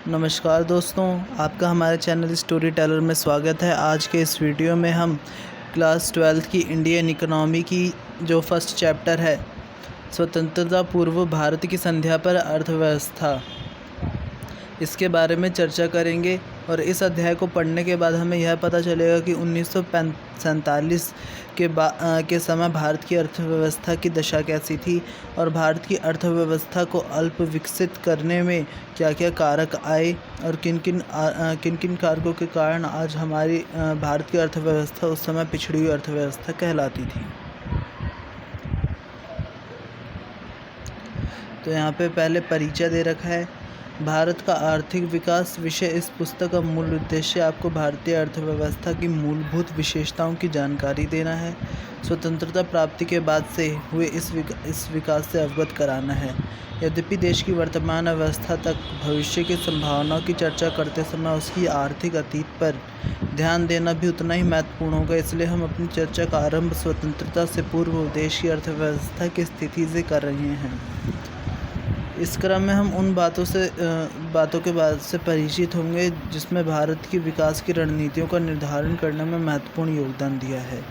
नमस्कार दोस्तों, आपका हमारे चैनल स्टोरी टेलर में स्वागत है। आज के इस वीडियो में हम क्लास 12th की इंडियन इकोनॉमी की जो फर्स्ट चैप्टर है, स्वतंत्रता पूर्व भारत की संध्या पर अर्थव्यवस्था, इसके बारे में चर्चा करेंगे। और इस अध्याय को पढ़ने के बाद हमें यह पता चलेगा कि 1947 के समय भारत की अर्थव्यवस्था की दशा कैसी थी और भारत की अर्थव्यवस्था को अल्प विकसित करने में क्या क्या कारक आए और किन किन कारकों के कारण आज हमारी भारत की अर्थव्यवस्था उस समय पिछड़ी हुई अर्थव्यवस्था कहलाती थी। तो यहाँ पे पहले परिचय दे रखा है। भारत का आर्थिक विकास विषय इस पुस्तक का मूल उद्देश्य आपको भारतीय अर्थव्यवस्था की मूलभूत विशेषताओं की जानकारी देना है, स्वतंत्रता प्राप्ति के बाद से हुए इस विकास से अवगत कराना है। यद्यपि देश की वर्तमान अवस्था तक भविष्य की संभावनाओं की चर्चा करते समय उसकी आर्थिक अतीत पर ध्यान देना भी उतना ही महत्वपूर्ण होगा, इसलिए हम अपनी चर्चा का आरंभ स्वतंत्रता से पूर्व देश की अर्थव्यवस्था की स्थिति से कर रहे हैं। इस क्रम में हम उन बातों के बाद से परिचित होंगे जिसमें भारत की विकास की रणनीतियों का निर्धारण करने में महत्वपूर्ण योगदान दिया है।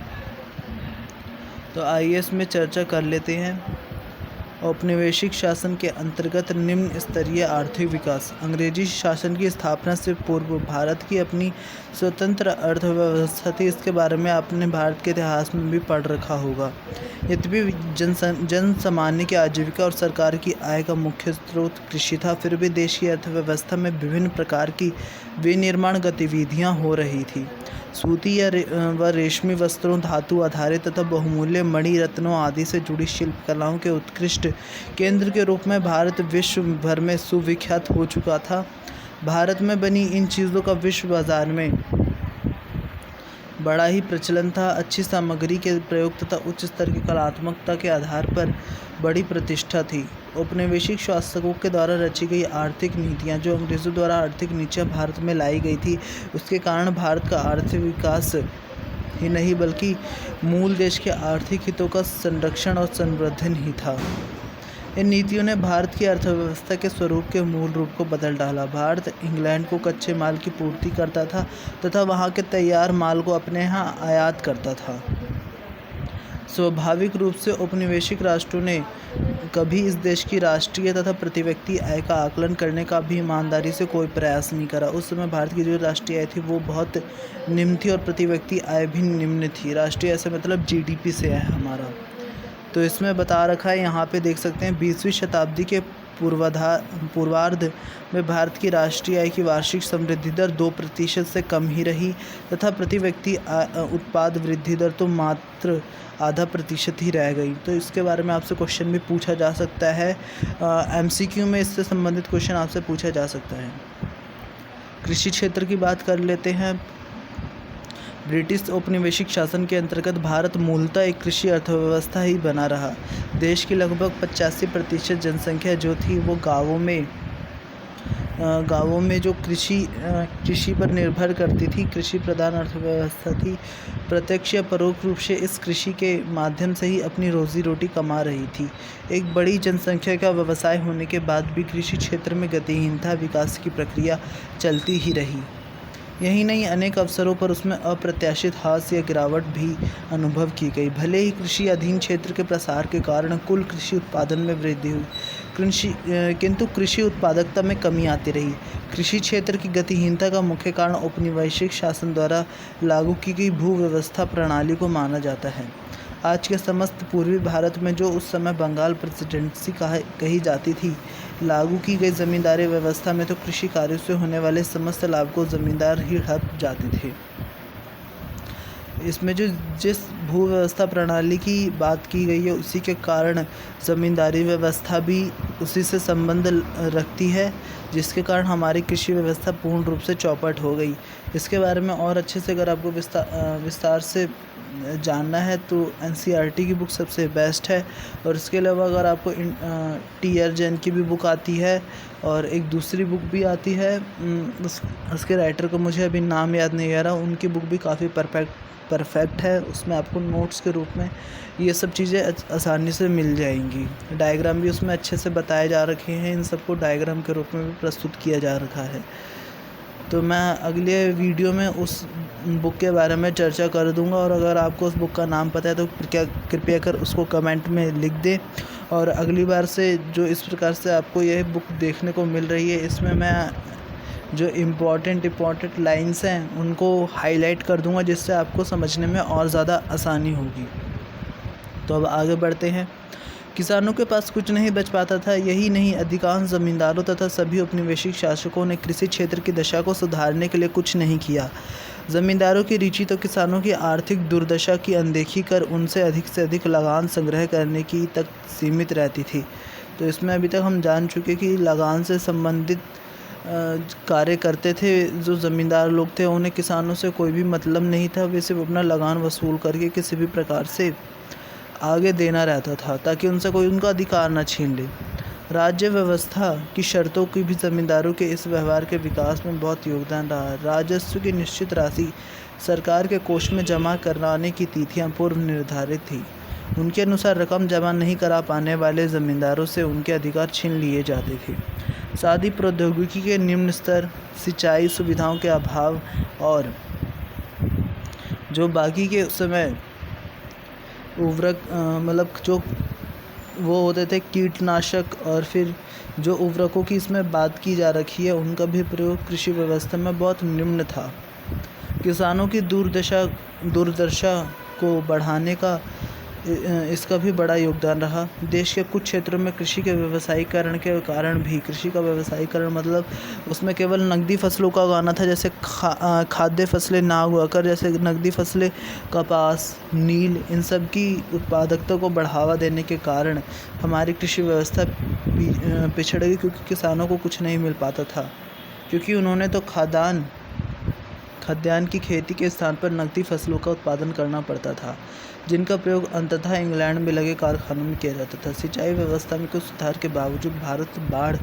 तो आइए इसमें चर्चा कर लेते हैं। औपनिवेशिक शासन के अंतर्गत निम्न स्तरीय आर्थिक विकास। अंग्रेजी शासन की स्थापना से पूर्व भारत की अपनी स्वतंत्र अर्थव्यवस्था थी। इसके बारे में आपने भारत के इतिहास में भी पढ़ रखा होगा। यद्यपि जन सामान्य की आजीविका और सरकार की आय का मुख्य स्रोत कृषि था, फिर भी देश की अर्थव्यवस्था में विभिन्न प्रकार की विनिर्माण गतिविधियाँ हो रही थी। सूती व रेशमी वस्त्रों, धातु आधारित तथा बहुमूल्य मणि रत्नों आदि से जुड़ी शिल्पकलाओं के उत्कृष्ट केंद्र के रूप में भारत विश्व भर में सुविख्यात हो चुका था। भारत में बनी इन चीज़ों का विश्व बाजार में बड़ा ही प्रचलन था। अच्छी सामग्री के प्रयोग तथा उच्च स्तर की कलात्मकता के आधार पर बड़ी प्रतिष्ठा थी। औपनिवेशिक शासकों के द्वारा रची गई आर्थिक नीतियाँ, जो अंग्रेज़ों द्वारा आर्थिक नीतियाँ भारत में लाई गई थी, उसके कारण भारत का आर्थिक विकास ही नहीं बल्कि मूल देश के आर्थिक हितों का संरक्षण और संवर्धन ही था। इन नीतियों ने भारत की अर्थव्यवस्था के स्वरूप के मूल रूप को बदल डाला। भारत इंग्लैंड को कच्चे माल की पूर्ति करता था तथा वहाँ के तैयार माल को अपने यहाँ आयात करता था। स्वाभाविक रूप से औपनिवेशिक राष्ट्रों ने कभी इस देश की राष्ट्रीय तथा प्रति व्यक्ति आय का आकलन करने का भी ईमानदारी से कोई प्रयास नहीं करा। उस समय भारत की जो राष्ट्रीय आय थी वो बहुत निम्न थी और प्रति व्यक्ति आय भी निम्न थी। राष्ट्रीय आय से मतलब जीडीपी से है हमारा। तो इसमें बता रखा है, यहाँ पे देख सकते हैं 20वीं शताब्दी के पूर्वार्ध में भारत की राष्ट्रीय आय की वार्षिक समृद्धि दर 2% से कम ही रही तथा प्रति व्यक्ति उत्पाद वृद्धि दर तो मात्र 0.5% ही रह गई। तो इसके बारे में आपसे क्वेश्चन भी पूछा जा सकता है। एमसीक्यू में इससे संबंधित क्वेश्चन आपसे पूछा जा सकता है। कृषि क्षेत्र की बात कर लेते हैं। ब्रिटिश औपनिवेशिक शासन के अंतर्गत भारत मूलतः एक कृषि अर्थव्यवस्था ही बना रहा। देश की लगभग 85% जनसंख्या जो थी वो गाँवों में जो कृषि पर निर्भर करती थी। कृषि प्रधान अर्थव्यवस्था थी। प्रत्यक्ष या परोक्ष रूप से इस कृषि के माध्यम से ही अपनी रोजी रोटी कमा रही थी। एक बड़ी जनसंख्या का व्यवसाय होने के बाद भी कृषि क्षेत्र में गतिहीनता विकास की प्रक्रिया चलती ही रही। यही नहीं, अनेक अवसरों पर उसमें अप्रत्याशित ह्रास या गिरावट भी अनुभव की गई। भले ही कृषि अधीन क्षेत्र के प्रसार के कारण कुल कृषि उत्पादन में वृद्धि हुई, किंतु कृषि उत्पादकता में कमी आती रही। कृषि क्षेत्र की गतिहीनता का मुख्य कारण औपनिवेशिक शासन द्वारा लागू की गई भू व्यवस्था प्रणाली को माना जाता है। आज के समस्त पूर्वी भारत में, जो उस समय बंगाल प्रेसिडेंसी कही जाती थी, लागू की गई ज़मींदारी व्यवस्था में तो कृषि कार्यों से होने वाले समस्त लाभ को ज़मींदार ही हड़प जाते थे। इसमें जिस भू व्यवस्था प्रणाली की बात की गई है, उसी के कारण ज़मींदारी व्यवस्था भी उसी से संबंध रखती है, जिसके कारण हमारी कृषि व्यवस्था पूर्ण रूप से चौपट हो गई। इसके बारे में और अच्छे से अगर आपको विस्तार से जानना है तो एनसीईआरटी की बुक सबसे बेस्ट है। और इसके अलावा अगर आपको टी.आर. जैन की भी बुक आती है और एक दूसरी बुक भी आती है, उसके राइटर को मुझे अभी नाम याद नहीं आ रहा, उनकी बुक भी काफ़ी परफेक्ट है, उसमें आपको नोट्स के रूप में ये सब चीज़ें आसानी से मिल जाएंगी। डायग्राम भी उसमें अच्छे से बताए जा रखे हैं, इन सबको डायग्राम के रूप में भी प्रस्तुत किया जा रखा है। तो मैं अगले वीडियो में उस बुक के बारे में चर्चा कर दूंगा, और अगर आपको उस बुक का नाम पता है तो कृपया कर उसको कमेंट में लिख दें। और अगली बार से जो इस प्रकार से आपको यह बुक देखने को मिल रही है, इसमें मैं जो इम्पॉर्टेंट लाइंस हैं उनको हाईलाइट कर दूंगा, जिससे आपको समझने में और ज़्यादा आसानी होगी। तो अब आगे बढ़ते हैं। किसानों के पास कुछ नहीं बच पाता था। यही नहीं, अधिकांश ज़मींदारों तथा सभी औपनिवेशिक शासकों ने कृषि क्षेत्र की दशा को सुधारने के लिए कुछ नहीं किया। ज़मींदारों की रुचि तो किसानों की आर्थिक दुर्दशा की अनदेखी कर उनसे अधिक से अधिक लगान संग्रह करने की तक सीमित रहती थी। तो इसमें अभी तक हम जान चुके कि लगान से संबंधित कार्य करते थे जो ज़मींदार लोग थे, उन्हें किसानों से कोई भी मतलब नहीं था। वे सिर्फ अपना लगान वसूल करके किसी भी प्रकार से आगे देना रहता था, ताकि उनसे कोई उनका अधिकार न छीन ले। राज्य व्यवस्था की शर्तों की भी ज़मींदारों के इस व्यवहार के विकास में बहुत योगदान रहा। राजस्व की निश्चित राशि सरकार के कोष में जमा कराने की तिथियां पूर्व निर्धारित थी। उनके अनुसार रकम जमा नहीं करा पाने वाले ज़मींदारों से उनके अधिकार छीन लिए जाते थे। साथ ही प्रौद्योगिकी के निम्न स्तर, सिंचाई सुविधाओं के अभाव और जो बाकी के उस समय उर्वरक मतलब जो वो होते थे कीटनाशक, और फिर जो उर्वरकों की इसमें बात की जा रखी है उनका भी प्रयोग कृषि व्यवस्था में बहुत निम्न था। किसानों की दुर्दशा को बढ़ाने का इसका भी बड़ा योगदान रहा। देश के कुछ क्षेत्रों में कृषि के व्यवसायीकरण के कारण भी, कृषि का व्यवसायीकरण मतलब उसमें केवल नकदी फसलों का उगाना था, जैसे खाद्य फसलें ना उगाकर जैसे नकदी फसलें कपास, नील, इन सब की उत्पादकता को बढ़ावा देने के कारण हमारी कृषि व्यवस्था पिछड़ गई, क्योंकि किसानों को कुछ नहीं मिल पाता था, क्योंकि उन्होंने तो खाद्यान्न की खेती के स्थान पर नकदी फसलों का उत्पादन करना पड़ता था, जिनका प्रयोग अंततः इंग्लैंड में लगे कारखानों में किया जाता था। सिंचाई व्यवस्था में कुछ सुधार के बावजूद भारत बाढ़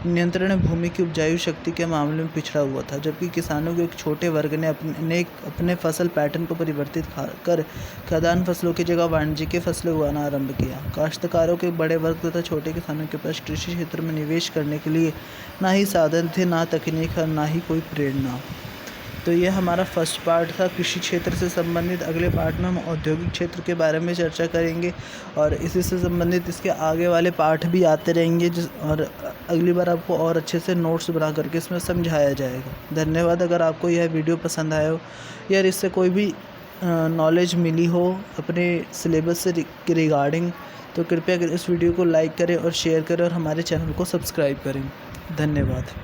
नियंत्रण भूमि की उपजाऊ शक्ति के मामले में पिछड़ा हुआ था, जबकि किसानों के एक छोटे वर्ग ने अपने फसल पैटर्न को परिवर्तित कर खाद्यान्न फसलों की जगह वाणिज्यिक फसलें उगाना आरंभ किया। काश्तकारों के बड़े वर्ग तथा छोटे किसानों के पास कृषि क्षेत्र में निवेश करने के लिए ना ही साधन थे, ना तकनीक और ना ही कोई प्रेरणा। तो ये हमारा फर्स्ट पार्ट था कृषि क्षेत्र से संबंधित। अगले पार्ट में हम औद्योगिक क्षेत्र के बारे में चर्चा करेंगे, और इसी से संबंधित इसके आगे वाले पार्ट भी आते रहेंगे, और अगली बार आपको और अच्छे से नोट्स बना करके इसमें समझाया जाएगा। धन्यवाद। अगर आपको यह वीडियो पसंद आया हो या इससे कोई भी नॉलेज मिली हो अपने सिलेबस से रिगार्डिंग, तो कृपया इस वीडियो को लाइक करें और शेयर करें, और हमारे चैनल को सब्सक्राइब करें। धन्यवाद।